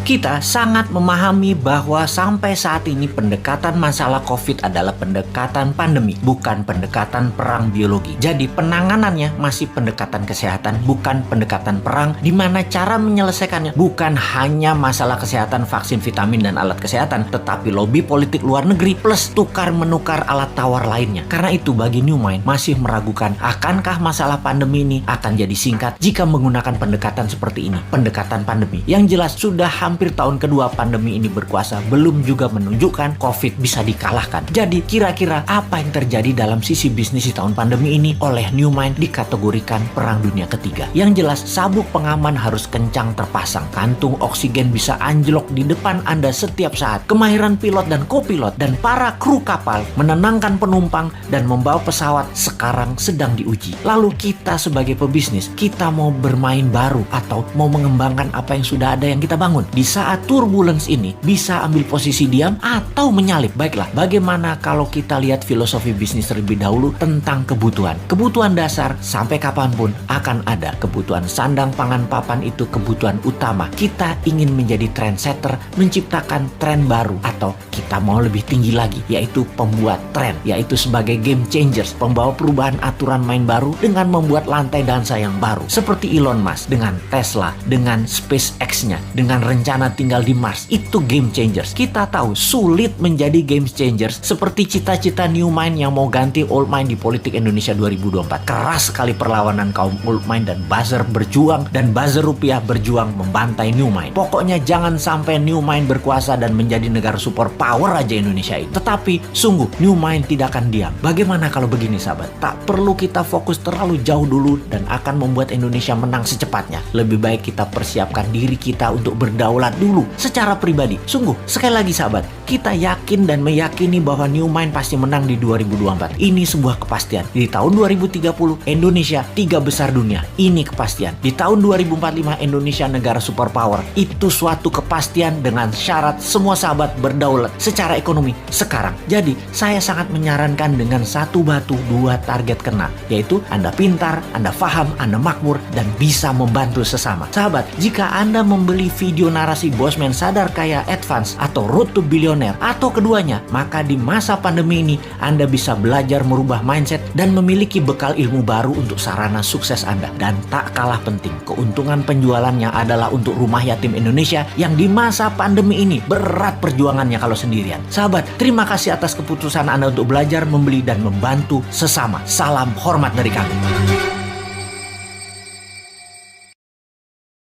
Kita sangat memahami bahwa sampai saat ini pendekatan masalah COVID adalah pendekatan pandemi, bukan pendekatan perang biologi. Jadi penanganannya masih pendekatan kesehatan, bukan pendekatan perang, di mana cara menyelesaikannya bukan hanya masalah kesehatan, vaksin, vitamin, dan alat kesehatan, tetapi lobby politik luar negeri plus tukar-menukar alat tawar lainnya. Karena itu bagi New Mind masih meragukan akankah masalah pandemi ini akan jadi singkat jika menggunakan pendekatan seperti ini, pendekatan pandemi. Yang jelas sudah hampir tahun kedua pandemi ini berkuasa, belum juga menunjukkan COVID bisa dikalahkan. Jadi kira-kira apa yang terjadi dalam sisi bisnis di tahun pandemi ini oleh New Mind dikategorikan perang dunia ketiga. Yang jelas sabuk pengaman harus kencang terpasang, kantung oksigen bisa anjlok di depan Anda setiap saat, kemahiran pilot dan kopilot dan para kru kapal menenangkan penumpang dan membawa pesawat sekarang sedang diuji. Lalu kita sebagai pebisnis, kita mau bermain baru atau mau mengembangkan apa yang sudah ada yang kita bangun? Di saat turbulence ini bisa ambil posisi diam atau menyalip. Baiklah, bagaimana kalau kita lihat filosofi bisnis terlebih dahulu tentang kebutuhan. Kebutuhan dasar sampai kapanpun akan ada. Kebutuhan sandang, pangan, papan itu kebutuhan utama. Kita ingin menjadi trendsetter, menciptakan tren baru, atau kita mau lebih tinggi lagi, yaitu pembuat tren, yaitu sebagai game changers, pembawa perubahan aturan main baru dengan membuat lantai dansa yang baru. Seperti Elon Musk dengan Tesla, dengan SpaceX-nya, dengan rencana tinggal di Mars. Itu game changers. Kita tahu sulit menjadi game changers seperti cita-cita New Mind yang mau ganti Old Mind di politik Indonesia 2024. Keras sekali perlawanan kaum Old Mind dan buzzer berjuang, dan buzzer rupiah berjuang membantai New Mind. Pokoknya jangan sampai New Mind berkuasa dan menjadi negara super power aja Indonesia ini. Tetapi sungguh New Mind tidak akan diam. Bagaimana kalau begini sahabat? Tak perlu kita fokus terlalu jauh dulu dan akan membuat Indonesia menang secepatnya. Lebih baik kita persiapkan diri kita untuk berdaulat dulu secara pribadi. Sungguh, sekali lagi sahabat, kita yakin dan meyakini bahwa New Mind pasti menang di 2024. Ini sebuah kepastian. Di tahun 2030 Indonesia 3 besar dunia. Ini kepastian. Di tahun 2045 Indonesia negara superpower. Itu suatu kepastian dengan syarat semua sahabat berdaulat secara ekonomi sekarang. Jadi saya sangat menyarankan dengan satu batu dua target kena, yaitu Anda pintar, Anda paham, Anda makmur, dan bisa membantu sesama. Sahabat, jika Anda membeli video narasi Bosman Sadar Kaya Advance atau Road to Billionaire atau keduanya, maka di masa pandemi ini Anda bisa belajar merubah mindset dan memiliki bekal ilmu baru untuk sarana sukses Anda. Dan tak kalah penting, keuntungan penjualannya adalah untuk rumah yatim Indonesia yang di masa pandemi ini berat perjuangannya kalau sendirian. Sahabat, terima kasih atas keputusan Anda untuk belajar, membeli, dan membantu sesama. Salam hormat dari kami.